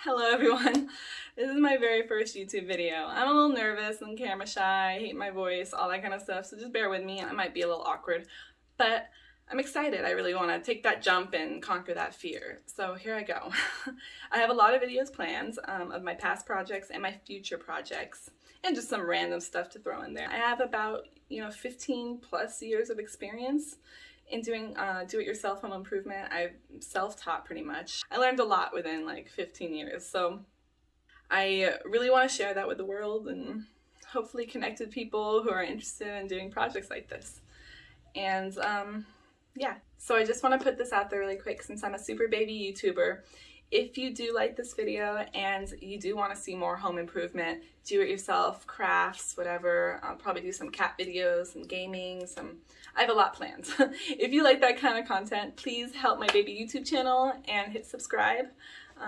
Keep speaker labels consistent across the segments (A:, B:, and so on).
A: Hello everyone, this is my very first YouTube video. I'm a little nervous and camera shy, I hate my voice, all that kind of stuff, so just bear with me. I might be a little awkward, but I'm excited. I really want to take that jump and conquer that fear. So here I go. I have a lot of videos planned of my past projects and my future projects, and just some random stuff to throw in there. I have about 15 plus years of experience in doing do-it-yourself home improvement. I'm self-taught pretty much. I learned a lot within like 15 years, so I really want to share that with the world and hopefully connect with people who are interested in doing projects like this. And yeah, so I just want to put this out there really quick since I'm a super baby YouTuber. If you do like this video and you do want to see more home improvement, do-it-yourself, crafts, whatever, I'll probably do some cat videos, some gaming, I have a lot planned. If you like that kind of content, please help my baby YouTube channel and hit subscribe.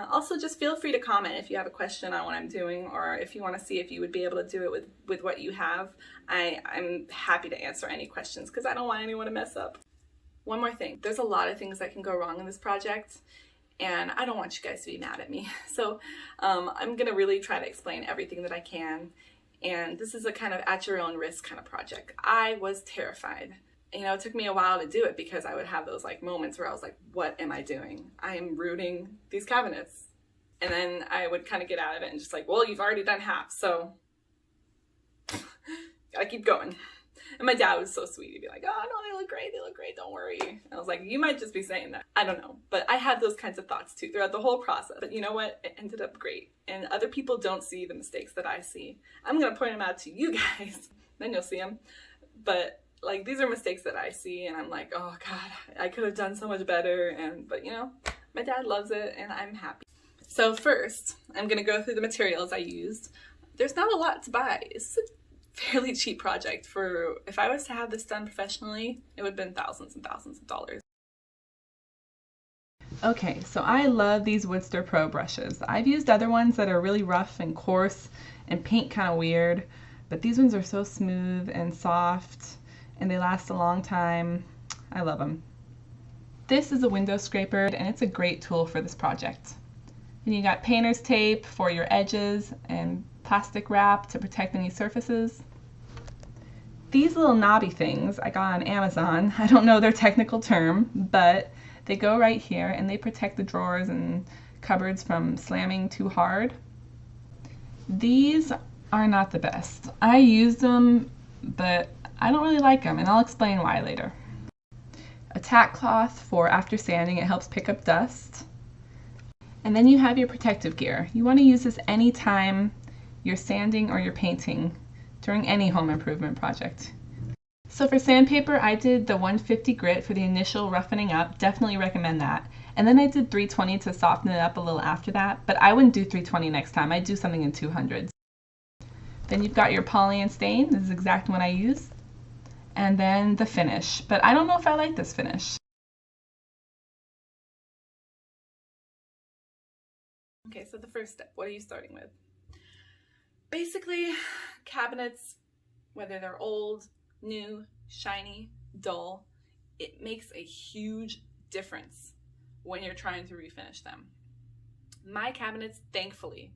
A: Also, just feel free to comment if you have a question on what I'm doing, or if you want to see if you would be able to do it with what you have. I'm happy to answer any questions because I don't want anyone to mess up. One more thing, there's a lot of things that can go wrong in this project, and I don't want you guys to be mad at me. So I'm gonna really try to explain everything that I can. And this is a kind of at your own risk kind of project. I was terrified. It took me a while to do it because I would have those like moments where I was like, what am I doing? I am rooting these cabinets. And then I would kind of get out of it and just like, well, you've already done half, so gotta keep going. And my dad was so sweet. He'd be like, oh no, they look great, don't worry. And I was like, you might just be saying that. I don't know. But I had those kinds of thoughts too throughout the whole process. But you know what? It ended up great. And other people don't see the mistakes that I see. I'm gonna point them out to you guys. Then you'll see them. But like, these are mistakes that I see and I'm like, oh God, I could have done so much better. But my dad loves it and I'm happy. So first, I'm gonna go through the materials I used. There's not a lot to buy. It's a fairly cheap project. If I was to have this done professionally, it would have been thousands and thousands of dollars. Okay, so I love these Woodster Pro brushes. I've used other ones that are really rough and coarse and paint kind of weird, but these ones are so smooth and soft and they last a long time. I love them. This is a window scraper and it's a great tool for this project. And you got painter's tape for your edges and plastic wrap to protect any surfaces. These little knobby things I got on Amazon. I don't know their technical term, but they go right here and they protect the drawers and cupboards from slamming too hard. These are not the best. I use them, but I don't really like them, and I'll explain why later. A tack cloth for after sanding. It helps pick up dust. And then you have your protective gear. You want to use this anytime you're sanding or you're painting during any home improvement project. So for sandpaper, I did the 150 grit for the initial roughening up. Definitely recommend that. And then I did 320 to soften it up a little after that, but I wouldn't do 320 next time. I'd do something in 200s. Then you've got your poly and stain. This is exactly what I use. And then the finish. But I don't know if I like this finish. Okay, so the first step, what are you starting with? Basically, cabinets, whether they're old, new, shiny, dull, it makes a huge difference when you're trying to refinish them. My cabinets, thankfully,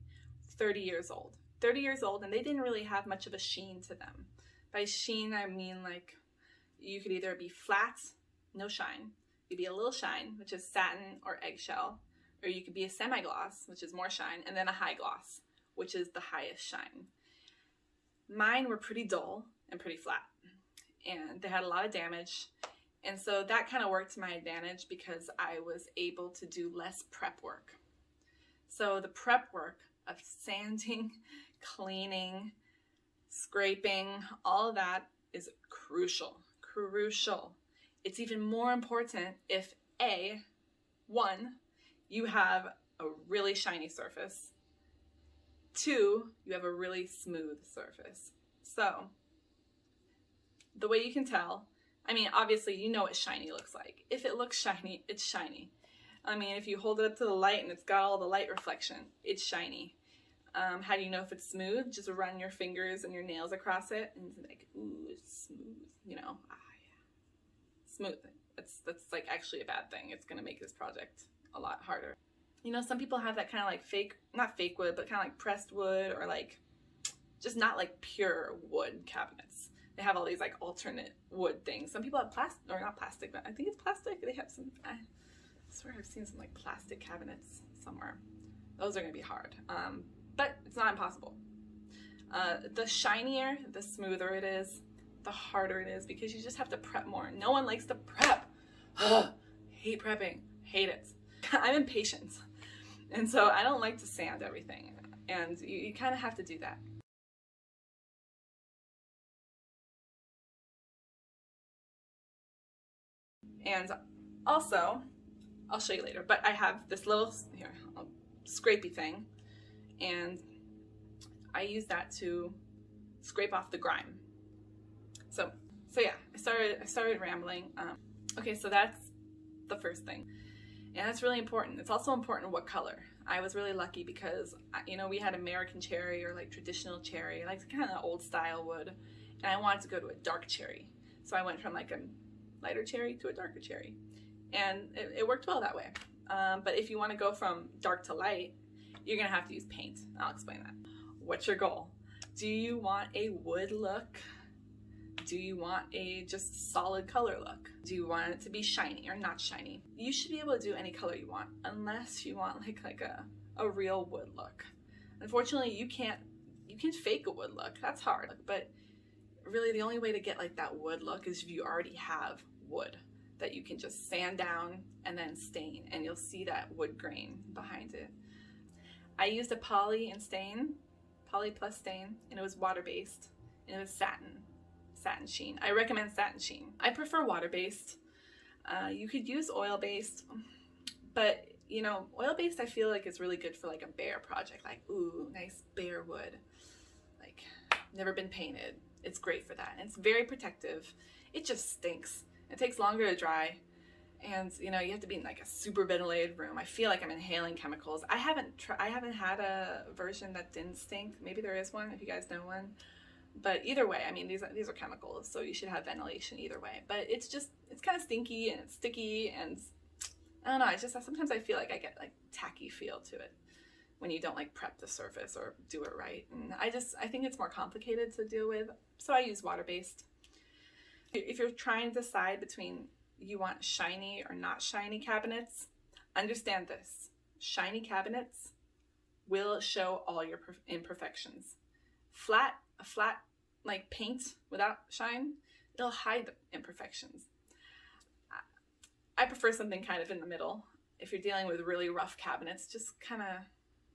A: 30 years old. 30 years old, and they didn't really have much of a sheen to them. By sheen, I mean like you could either be flat, no shine, you could be a little shine, which is satin or eggshell, or you could be a semi-gloss, which is more shine, and then a high gloss, which is the highest shine. Mine were pretty dull and pretty flat, and they had a lot of damage, and so that kind of worked to my advantage because I was able to do less prep work. So the prep work of sanding, cleaning, scraping, all of that is crucial. It's even more important if one, you have a really shiny surface, 2, you have a really smooth surface. So the way you can tell, I mean, obviously you know what shiny looks like. If it looks shiny, it's shiny. I mean, if you hold it up to the light and it's got all the light reflection, it's shiny. How do you know if it's smooth? Just run your fingers and your nails across it and it's like, ooh, it's smooth, yeah. Smooth. That's like actually a bad thing. It's gonna make this project a lot harder. You know, some people have that kind of like fake, not fake wood, but kind of like pressed wood, or like just not like pure wood cabinets. They have all these like alternate wood things. Some people have plastic, or not plastic, but I think it's plastic. They have some, I swear I've seen some like plastic cabinets somewhere. Those are gonna be hard, but it's not impossible. The shinier, the smoother it is, the harder it is, because you just have to prep more. No one likes to prep. Ugh, hate prepping, hate it. I'm impatient, and so I don't like to sand everything, and you kind of have to do that. And also, I'll show you later, but I have this little, here, scrapey thing, and I use that to scrape off the grime. So yeah, I started rambling. Okay, so that's the first thing, and that's really important. It's also important what color. I was really lucky because, you know, we had American cherry, or like traditional cherry, like kind of old style wood, and I wanted to go to a dark cherry. So I went from like a lighter cherry to a darker cherry, and it worked well that way. But if you want to go from dark to light, you're gonna have to use paint. I'll explain that. What's your goal? Do you want a wood look? Do you want a just solid color look? Do you want it to be shiny or not shiny? You should be able to do any color you want, unless you want like a real wood look. Unfortunately, you can fake a wood look. That's hard, but really the only way to get like that wood look is if you already have wood that you can just sand down and then stain, and you'll see that wood grain behind it. I used a poly plus stain, and it was water-based, and it was satin sheen. I recommend satin sheen. I prefer water-based. You could use oil-based, but you know, oil-based I feel like is really good for like a bare project, like ooh, nice bare wood, like never been painted. It's great for that, and it's very protective. It just stinks. It takes longer to dry, and you know, you have to be in like a super ventilated room. I feel like I'm inhaling chemicals. I haven't had a version that didn't stink. Maybe there is one if you guys know one. But either way, I mean, these are chemicals, so you should have ventilation either way. But it's kind of stinky, and it's sticky, and I don't know. It's just sometimes I feel like I get like tacky feel to it when you don't like prep the surface or do it right. And I think it's more complicated to deal with, so I use water-based. If you're trying to decide between you want shiny or not shiny cabinets, understand this: shiny cabinets will show all your imperfections. A flat like paint without shine, it'll hide the imperfections. I prefer something kind of in the middle. If you're dealing with really rough cabinets, just kind of,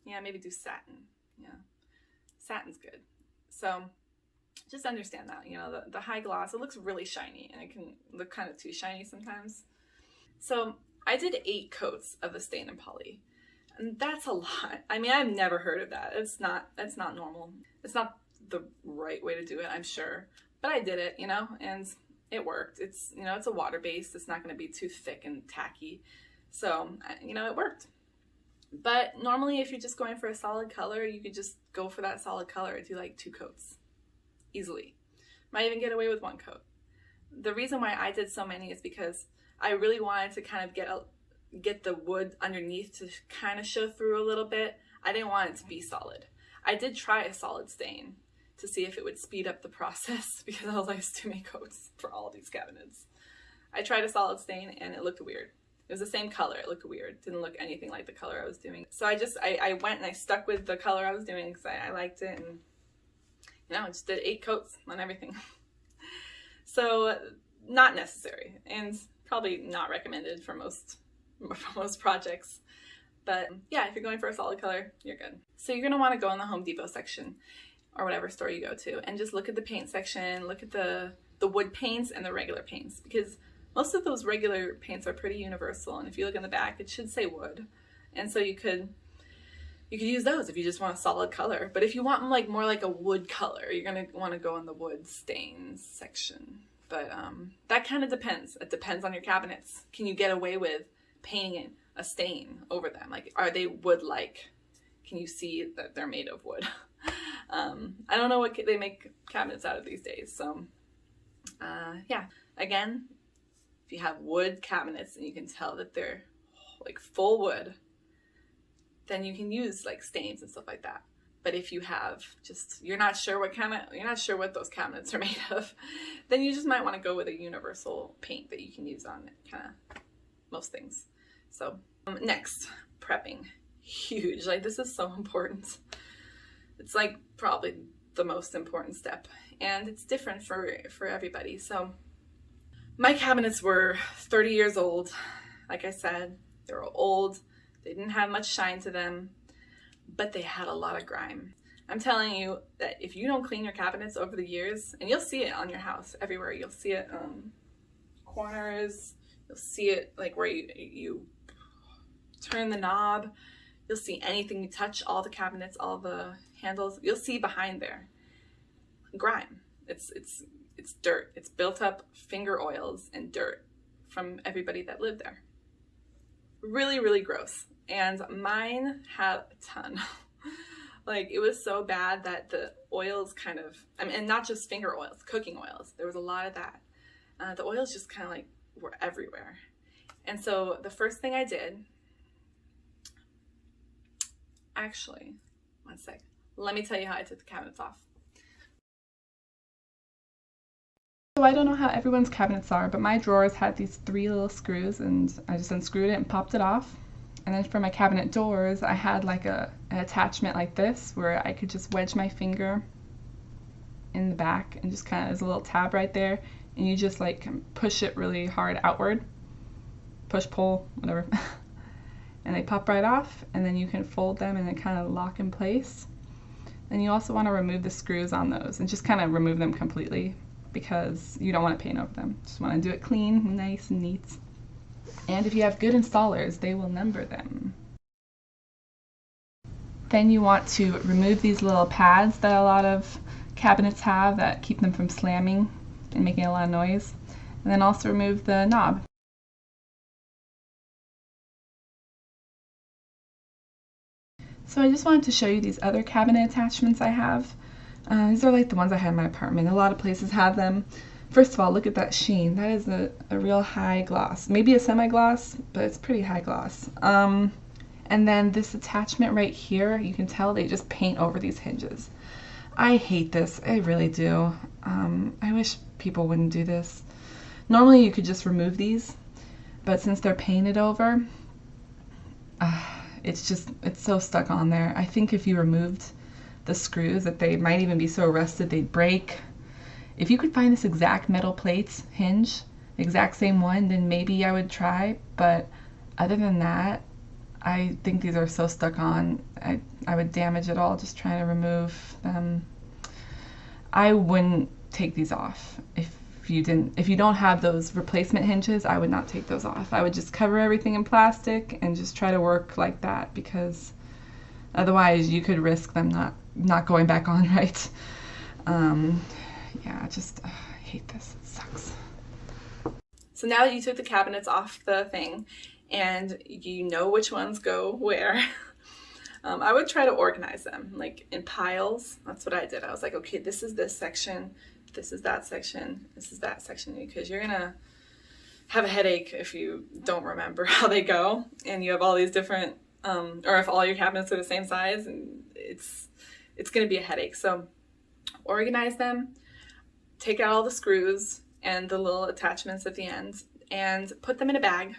A: yeah, maybe do satin. Yeah, satin's good. So just understand that, you know, the high gloss, it looks really shiny, and it can look kind of too shiny sometimes. So I did 8 coats of the stain and poly, and that's a lot. I mean, I've never heard of that. That's not normal. It's not the right way to do it, I'm sure, but I did it, you know, and it worked. It's, you know, it's a water based. It's not going to be too thick and tacky, so you know, it worked. But normally, if you're just going for a solid color, you could just go for that solid color and do like 2 coats easily. Might even get away with 1 coat. The reason why I did so many is because I really wanted to kind of get the wood underneath to kind of show through a little bit. I didn't want it to be solid. I did try a solid stain to see if it would speed up the process, because I was like, it's too many coats for all of these cabinets. I tried a solid stain and it looked weird. It was the same color, it looked weird. Didn't look anything like the color I was doing. So I went and I stuck with the color I was doing because I liked it, and you know, I just did 8 coats on everything. So not necessary, and probably not recommended for most projects. But yeah, if you're going for a solid color, you're good. So you're gonna wanna go in the Home Depot section, or whatever store you go to, and just look at the paint section, look at the wood paints and the regular paints, because most of those regular paints are pretty universal, and if you look in the back, it should say wood. And so you could use those if you just want a solid color. But if you want like more like a wood color, you're gonna want to go in the wood stains section. But that kind of depends. It depends on your cabinets. Can you get away with painting a stain over them? Like, are they wood-like? Can you see that they're made of wood? I don't know what they make cabinets out of these days. So yeah, again, if you have wood cabinets and you can tell that they're like full wood, then you can use like stains and stuff like that. But if you have just, you're not sure what those cabinets are made of, then you just might want to go with a universal paint that you can use on kind of most things. So next, prepping. Huge. Like, this is so important. It's like probably the most important step, and it's different for everybody. So my cabinets were 30 years old. Like I said, they were old. They didn't have much shine to them, but they had a lot of grime. I'm telling you that if you don't clean your cabinets over the years, and you'll see it on your house everywhere, you'll see it corners, you'll see it like where you turn the knob, you'll see anything you touch, all the cabinets, all the handles, you'll see behind there grime. It's dirt. It's built up finger oils and dirt from everybody that lived there. Really, really gross. And mine had a ton. Like, it was so bad that the oils kind of, I mean, and not just finger oils, cooking oils. There was a lot of that. The oils just kind of like were everywhere. And so the first thing I did, actually, one sec. Let me tell you how I took the cabinets off. So I don't know how everyone's cabinets are, but my drawers had these 3 little screws, and I just unscrewed it and popped it off. And then for my cabinet doors, I had like an attachment like this where I could just wedge my finger in the back and just kind of, there's a little tab right there, and you just like push it really hard outward, push, pull, whatever, and they pop right off, and then you can fold them and they kind of lock in place. And you also want to remove the screws on those and just kind of remove them completely, because you don't want to paint over them. Just want to do it clean, nice and neat. And if you have good installers, they will number them. Then you want to remove these little pads that a lot of cabinets have that keep them from slamming and making a lot of noise. And then also remove the knob. So I just wanted to show you these other cabinet attachments I have. These are like the ones I had in my apartment. A lot of places have them. First of all, look at that sheen. That is a real high gloss. Maybe a semi-gloss, but it's pretty high gloss. And then this attachment right here, you can tell they just paint over these hinges. I hate this. I really do. I wish people wouldn't do this. Normally you could just remove these, but since they're painted over, it's so stuck on there. I think if you removed the screws, that they might even be so rusted they'd break. If you could find this exact metal plate hinge, the exact same one, then maybe I would try, but other than that, I think these are so stuck on, I would damage it all just trying to remove them. I wouldn't take these off. If you don't have those replacement hinges, I would not take those off. I would just cover everything in plastic and just try to work like that, because otherwise you could risk them not going back on right. Yeah, I hate this. It sucks. So now that you took the cabinets off the thing and you know which ones go where, I would try to organize them like in piles. That's what I did. I was like, okay, this is this section, this is that section, this is that section, because you're gonna have a headache if you don't remember how they go and you have all these different, or if all your cabinets are the same size, and it's gonna be a headache. So organize them. Take out all the screws and the little attachments at the end and put them in a bag,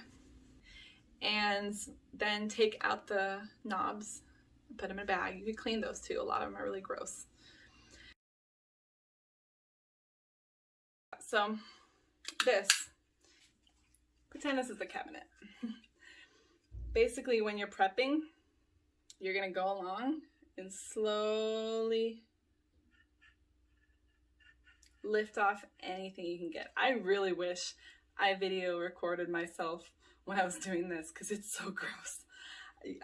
A: and then take out the knobs and put them in a bag. You could clean those too. A lot of them are really gross. So pretend this is the cabinet. Basically, when you're prepping, you're gonna go along and slowly lift off anything you can get. I really wish I video recorded myself when I was doing this, because it's so gross.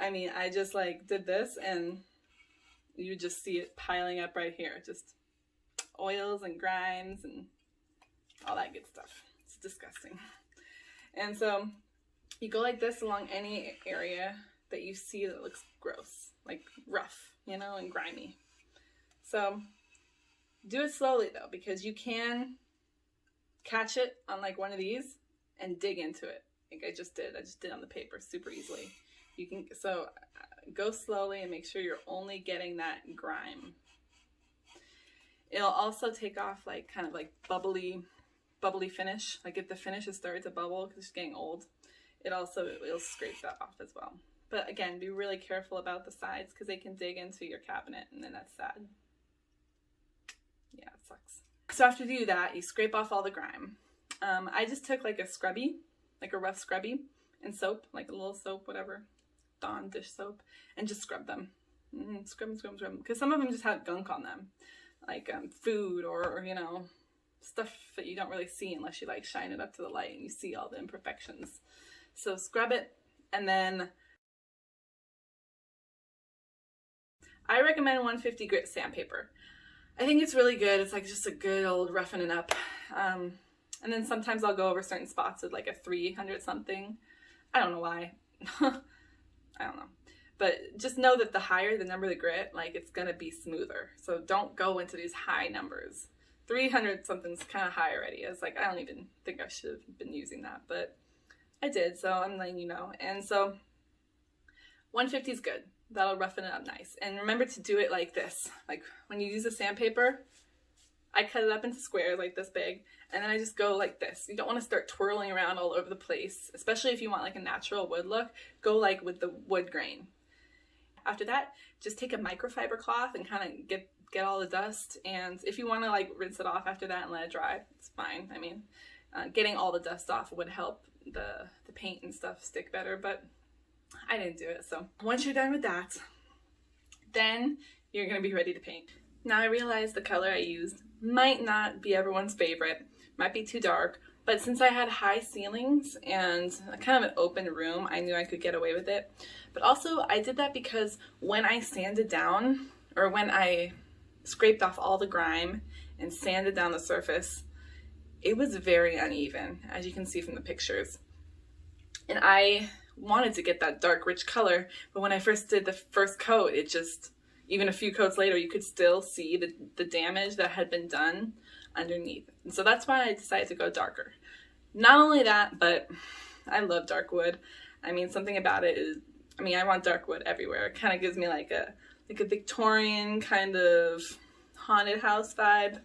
A: I mean, I just like did this and you just see it piling up right here. Just oils and grimes and all that good stuff. It's disgusting. And so you go like this along any area that you see that looks gross, like rough, you know, and grimy. So do it slowly though, because you can catch it on like one of these and dig into it. Like I just did on the paper super easily. You can, so go slowly and make sure you're only getting that grime. It'll also take off like kind of like bubbly finish. Like if the finish has started to bubble because it's getting old, it'll scrape that off as well. But again, be really careful about the sides because they can dig into your cabinet, and then that's sad. Yeah, it sucks. So after you do that, you scrape off all the grime. I just took like a scrubby, like a rough scrubby, and soap, like a little soap, whatever, Dawn dish soap, and just scrub them. Scrub them. Because some of them just have gunk on them, like food or you know, stuff that you don't really see unless you like shine it up to the light and you see all the imperfections. So scrub it, and then I recommend 150 grit sandpaper. I think it's really good. It's like just a good old roughening up. And then sometimes I'll go over certain spots with like a 300 something. I don't know why. I don't know. But just know that the higher the number of the grit, like it's gonna be smoother. So don't go into these high numbers. 300 something's kind of high already. It's like, I don't even think I should have been using that, but I did, so I'm letting you know. And so 150 is good. That'll roughen it up nice. And remember to do it like this. Like when you use the sandpaper, I cut it up into squares like this big, and then I just go like this. You don't want to start twirling around all over the place, especially if you want like a natural wood look. Go like with the wood grain. After that, just take a microfiber cloth and kind of get all the dust. And if you want to like rinse it off after that and let it dry, it's fine. I mean, getting all the dust off would help the paint and stuff stick better, but I didn't do it. So once you're done with that, then you're going to be ready to paint. Now I realize the color I used might not be everyone's favorite, might be too dark, but since I had high ceilings and kind of an open room, I knew I could get away with it. But also I did that because when I sanded down, or when I scraped off all the grime and sanded down the surface, it was very uneven, as you can see from the pictures. And I wanted to get that dark, rich color, but when I first did the first coat, it just, even a few coats later, you could still see the damage that had been done underneath. And so that's why I decided to go darker. Not only that, but I love dark wood. I mean, something about it is, I mean, I want dark wood everywhere. It kind of gives me like a Victorian kind of haunted house vibe.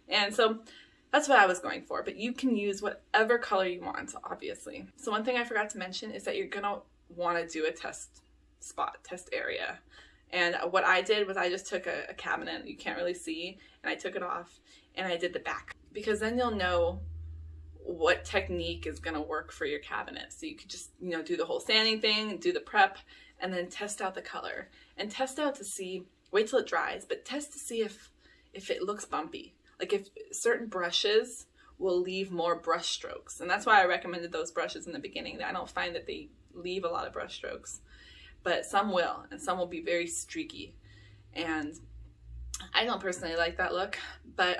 A: And so that's what I was going for, but you can use whatever color you want, obviously. So one thing I forgot to mention is that you're gonna want to do a test area. And what I did was I just took a cabinet you can't really see, and I took it off and I did the back, because then you'll know what technique is gonna work for your cabinet. So you could just, you know, do the whole sanding thing and do the prep and then test out the color and test out to see, wait till it dries, but test to see if it looks bumpy. Like if certain brushes will leave more brush strokes. And that's why I recommended those brushes in the beginning. I don't find that they leave a lot of brush strokes, but some will, and some will be very streaky. And I don't personally like that look, but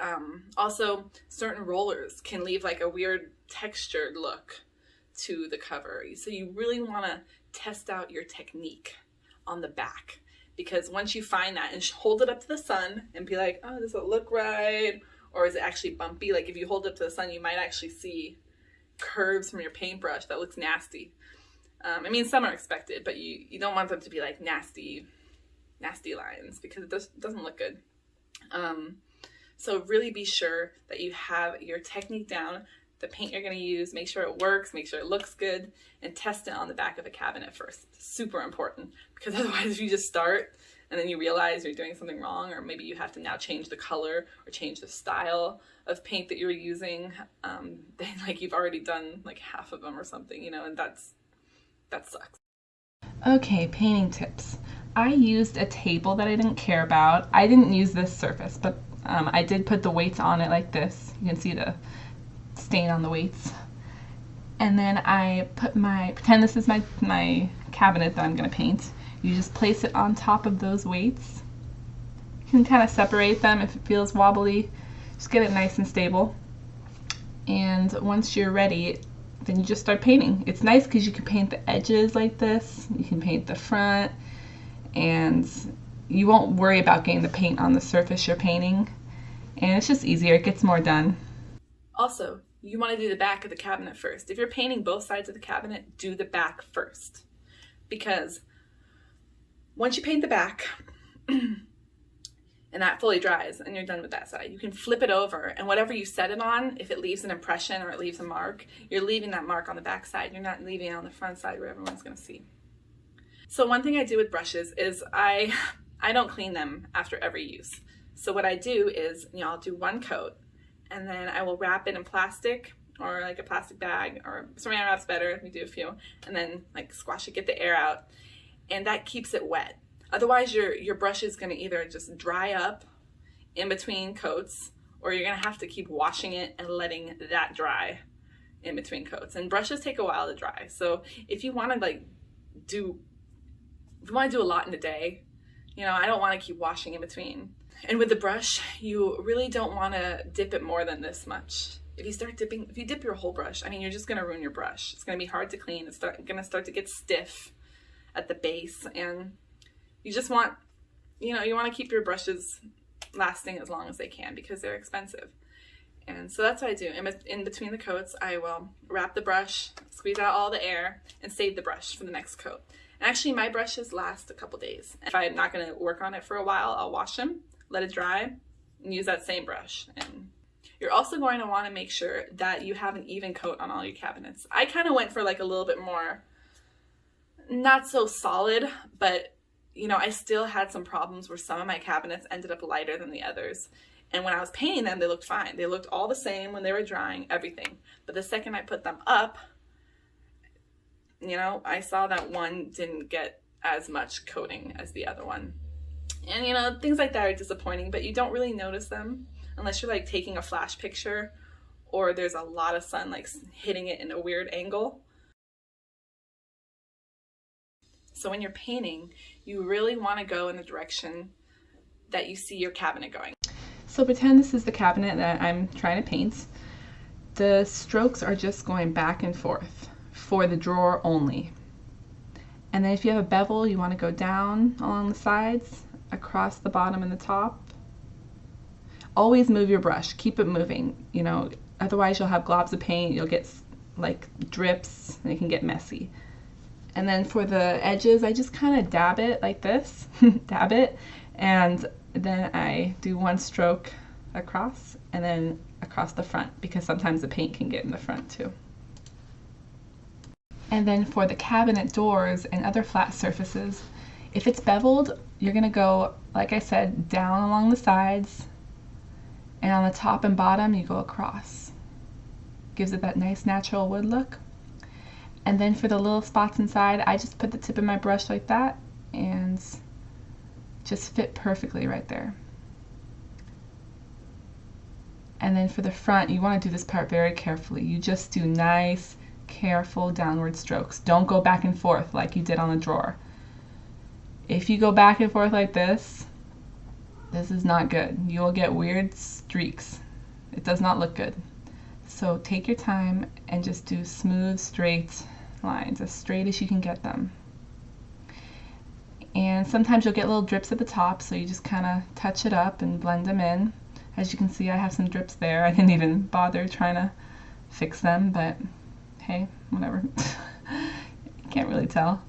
A: also certain rollers can leave like a weird textured look to the cover. So you really want to test out your technique on the back, because once you find that and hold it up to the sun and be like, oh, does it look right? Or is it actually bumpy? Like if you hold it up to the sun, you might actually see curves from your paintbrush that looks nasty. I mean, some are expected, but you don't want them to be like nasty lines, because it doesn't look good. So really be sure that you have your technique down, the paint you're going to use, make sure it works, make sure it looks good, and test it on the back of a cabinet first. Super important, because otherwise if you just start and then you realize you're doing something wrong, or maybe you have to now change the color or change the style of paint that you're using, then like you've already done like half of them or something, you know, and that sucks.
B: Okay, painting tips. I used a table that I didn't care about. I didn't use this surface, but I did put the weights on it like this. You can see the stain on the weights. And then I put pretend this is my cabinet that I'm going to paint. You just place it on top of those weights. You can kind of separate them if it feels wobbly. Just get it nice and stable. And once you're ready, then you just start painting. It's nice because you can paint the edges like this. You can paint the front, and you won't worry about getting the paint on the surface you're painting. And it's just easier. It gets more done.
A: Also, you want to do the back of the cabinet first. If you're painting both sides of the cabinet, do the back first. Because Once you paint the back, and that fully dries and you're done with that side, you can flip it over, and whatever you set it on, if it leaves an impression or it leaves a mark, you're leaving that mark on the back side. You're not leaving it on the front side where everyone's going to see. So one thing I do with brushes is I don't clean them after every use. So what I do is, I'll do one coat, and then I will wrap it in plastic or like a plastic bag, or saran wrap's better. We do a few, and then like squash it, get the air out, and that keeps it wet. Otherwise, your brush is going to either just dry up in between coats, or you're going to have to keep washing it and letting that dry in between coats. And brushes take a while to dry. So if you want to do a lot in a day, I don't want to keep washing in between. And with the brush, you really don't want to dip it more than this much. If you dip your whole brush, you're just going to ruin your brush. It's going to be hard to clean. It's going to start to get stiff at the base, and you just want, you want to keep your brushes lasting as long as they can because they're expensive. And so that's what I do. In between the coats, I will wrap the brush, squeeze out all the air, and save the brush for the next coat. And actually, my brushes last a couple days. If I'm not going to work on it for a while, I'll wash them, let it dry, and use that same brush. And you're also going to want to make sure that you have an even coat on all your cabinets. I kind of went for like a little bit more, not so solid, but I still had some problems where some of my cabinets ended up lighter than the others. And when I was painting them, they looked fine. They looked all the same when they were drying, everything. But the second I put them up, I saw that one didn't get as much coating as the other one. And, things like that are disappointing, but you don't really notice them unless you're like taking a flash picture or there's a lot of sun like hitting it in a weird angle. So when you're painting, you really want to go in the direction that you see your cabinet going.
B: So pretend this is the cabinet that I'm trying to paint. The strokes are just going back and forth for the drawer only. And then if you have a bevel, you want to go down along the sides, across the bottom and the top. Always move your brush. Keep it moving. Otherwise you'll have globs of paint. You'll get like drips and it can get messy. And then for the edges, I just kind of dab it like this, dab it, and then I do one stroke across and then across the front because sometimes the paint can get in the front too. And then for the cabinet doors and other flat surfaces, if it's beveled, you're going to go, like I said, down along the sides, and on the top and bottom you go across. Gives it that nice natural wood look. And then for the little spots inside, I just put the tip of my brush like that and just fit perfectly right there. And then for the front, you want to do this part very carefully. You just do nice, careful downward strokes. Don't go back and forth like you did on the drawer. If you go back and forth like this is not good. You will get weird streaks. It does not look good. So take your time and just do smooth, straight lines, as straight as you can get them. And sometimes you'll get little drips at the top, so you just kind of touch it up and blend them in. As you can see, I have some drips there. I didn't even bother trying to fix them, but hey, whatever. Can't really tell.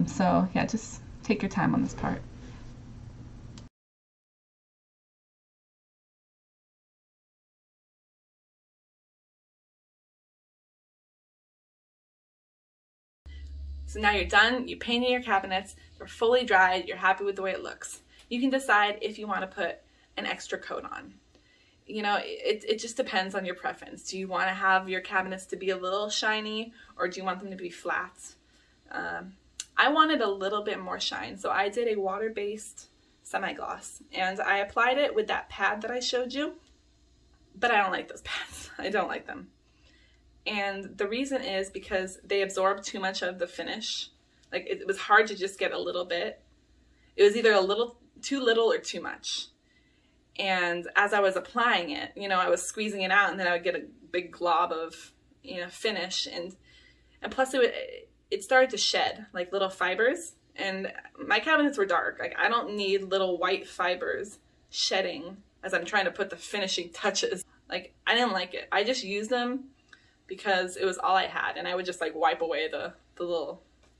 B: So yeah, just take your time on this part.
A: So now you're done, you painted your cabinets, they're fully dried, you're happy with the way it looks. You can decide if you want to put an extra coat on. It just depends on your preference. Do you want to have your cabinets to be a little shiny, or do you want them to be flat? I wanted a little bit more shine, so I did a water-based semi-gloss, and I applied it with that pad that I showed you, but I don't like those pads. I don't like them. And the reason is because they absorb too much of the finish. Like it was hard to just get a little bit. It was either too little or too much. And as I was applying it, I was squeezing it out, and then I would get a big glob of, finish. And plus it started to shed like little fibers. And my cabinets were dark. Like I don't need little white fibers shedding as I'm trying to put the finishing touches. Like I didn't like it. I just used them because it was all I had, and I would just like wipe away the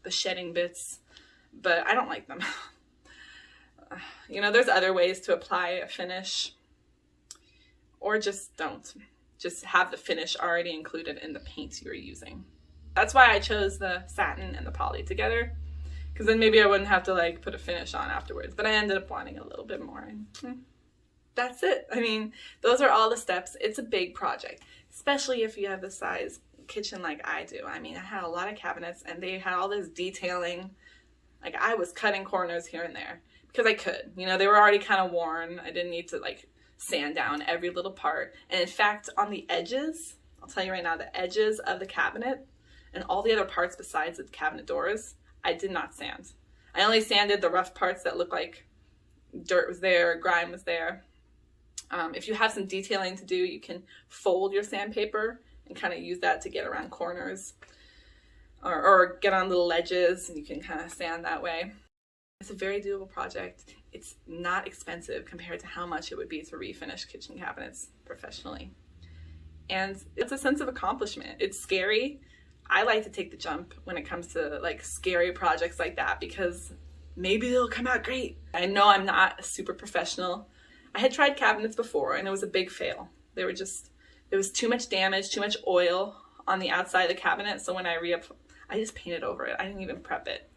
A: shedding bits but I don't like them. You know, there's other ways to apply a finish, or just don't. Just have the finish already included in the paints you're using. That's why I chose the satin and the poly together, because then maybe I wouldn't have to like put a finish on afterwards, but I ended up wanting a little bit more, and that's it. I mean, those are all the steps. It's a big project, especially if you have the size kitchen like I do. I mean, I had a lot of cabinets and they had all this detailing. Like, I was cutting corners here and there because I could. You know, they were already kind of worn. I didn't need to like sand down every little part. And in fact, on the edges, I'll tell you right now, the edges of the cabinet and all the other parts besides the cabinet doors, I did not sand. I only sanded the rough parts that looked like dirt was there, grime was there. If you have some detailing to do, you can fold your sandpaper and kind of use that to get around corners, or get on little ledges, and you can kind of sand that way. It's a very doable project. It's not expensive compared to how much it would be to refinish kitchen cabinets professionally. And it's a sense of accomplishment. It's scary. I like to take the jump when it comes to like scary projects like that, because maybe they'll come out great. I know I'm not a super professional. I had tried cabinets before and it was a big fail. There was too much damage, too much oil on the outside of the cabinet. So when I just painted over it. I didn't even prep it.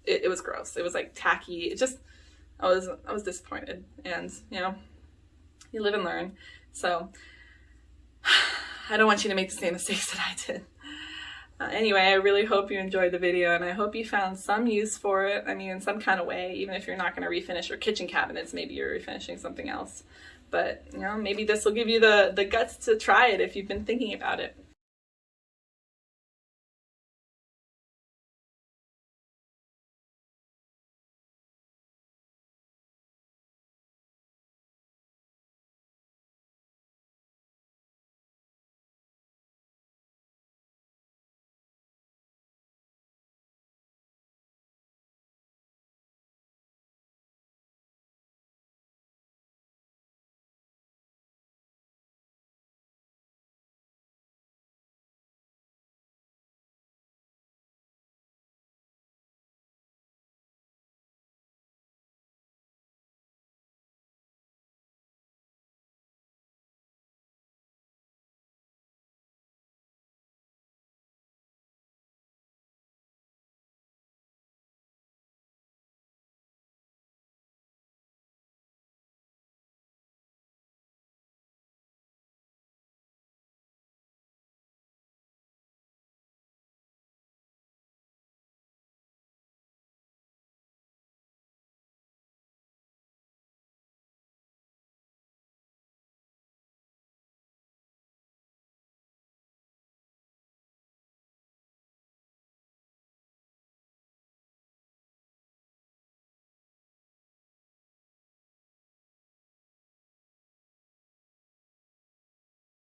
A: It was gross. It was like tacky. I was disappointed. And you know, you live and learn. So I don't want you to make the same mistakes that I did. Anyway, I really hope you enjoyed the video, and I hope you found some use for it. I mean, in some kind of way, even if you're not going to refinish your kitchen cabinets, maybe you're refinishing something else. But, you know, maybe this will give you the guts to try it if you've been thinking about it.